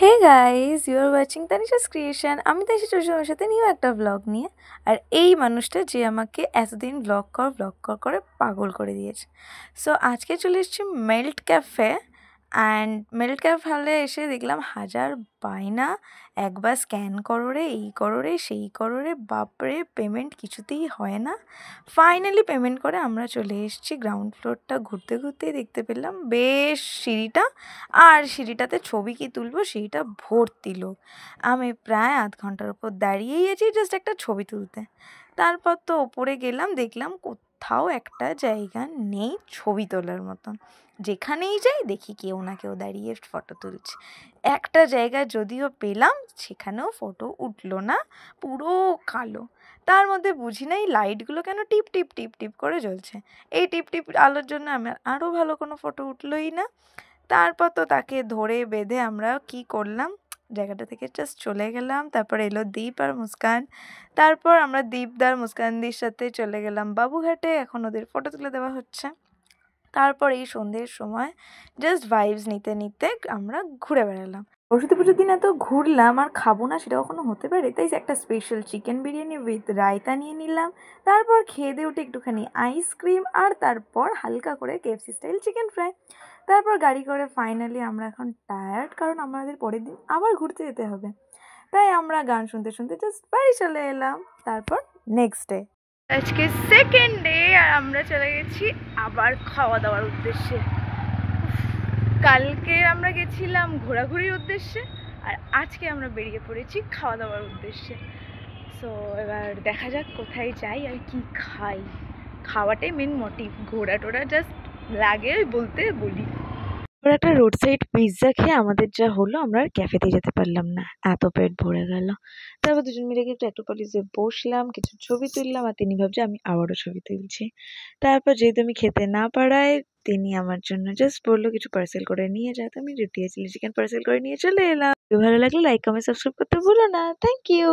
Hey guys, you are watching Tanisha's creation. আমি তাই তোমার সাথে নিউ একটা ব্লগ নিয়ে। আর এই মানুষটা যে আমাকে এতদিন ব্লগ কর করে পাগল করে দিয়েছে। সো আজকে চলে এসেছি melt cafe. And melt cafe এসে দেখলাম হাজার বায়না, একবার স্ক্যান করো রে, এই করো রে, সেই করো রে, বাপরে পেমেন্ট কিছুতেই হয় না। ফাইনালি পেমেন্ট করে আমরা চলে এসেছি গ্রাউন্ড ফ্লোরটা। ঘুরতে ঘুরতেই দেখতে পেলাম বেশ সিঁড়িটা, আর সিঁড়িটাতে ছবি কি তুলবো সেইটা ভর্তি লোক। আমি প্রায় আধ ঘন্টার উপর দাঁড়িয়েই আছি জাস্ট একটা ছবি তুলতে। তারপর তো ওপরে গেলাম, দেখলাম কোথাও একটা জায়গা নেই ছবি তোলার মতন। যেখানেই যাই দেখি কেউ না কেউ দাঁড়িয়ে ফটো তুলছে। একটা জায়গা যদিও পেলাম, সেখানেও ফটো উঠলো না, পুরো কালো। তার মধ্যে বুঝি না এই লাইটগুলো কেন টিপ টিপ টিপ টিপ করে জ্বলছে। এই টিপ টিপ আলোর জন্য আমার আরও ভালো কোনো ফটো উঠলোই না। তারপর তো তাকে ধরে বেঁধে আমরা কি করলাম, জায়গাটা থেকে জাস্ট চলে গেলাম। তারপর এলো দীপ আর মুস্কান। তারপর আমরা দীপদার মুস্কানদির সাথে চলে গেলাম বাবুঘাটে, এখন ওদের ফটো তুলে দেওয়া হচ্ছে। তারপর এই সন্ধ্যের সময় জাস্ট ভাইবস নিতে নিতে আমরা ঘুরে বেড়ালাম। সরস্বতী পুজোর দিন এত ঘুরলাম আর খাবো না সেটা কখনো হতে পারে, তাই একটা special chicken biryani with raita নিয়ে নিলাম। তারপর খেয়ে দিয়ে উঠে একটুখানি আইসক্রিম, আর তারপর হালকা করে কেএফসি স্টাইল চিকেন ফ্রাই। তারপর গাড়ি করে ফাইনালি আমরা এখন টায়ার্ড, কারণ আমাদের পরের দিন আবার ঘুরতে যেতে হবে। তাই আমরা গান শুনতে শুনতে জাস্ট বাড়ি চলে এলাম। তারপর নেক্সট ডে, আজকে সেকেন্ড ডে, আর আমরা চলে গেছি আবার খাওয়া দাওয়ার উদ্দেশ্যে। কালকে আমরা গেছিলাম ঘোরাঘুরির উদ্দেশ্যে, আর আজকে আমরা বেরিয়ে পড়েছি খাওয়া দাওয়ার উদ্দেশ্যে। সো এবার দেখা যাক কোথায় যাই আর কি খাই। খাওয়াটাই মেন মোটিভ, ঘোরা টোরা জাস্ট লাগে বলতে বলি। ওরা একটা রোড সাইড পিৎজা খেয়ে আমাদের যা হলো, আমরা আর ক্যাফেতে যেতে পারলাম না, এত পেট ভরে গেল। তারপর দুজন মিলে একটু অ্যাক্রোপলিসে বসলাম, কিছু ছবি তুললাম, আর তিনি ভাবছে আমি আবারও ছবি তুলছি। তারপর যেহেতু আমি খেতে না পারায় তিনি আমার জন্য জাস্ট বললো কিছু পার্সেল করে নিয়ে যা, তো আমি রুটি আর চিলি চিকেন পার্সেল করে নিয়ে চলে এলাম। ভালো লাগলে লাইক কমেন্ট সাবস্ক্রাইব করতে ভুলো না। Thank you.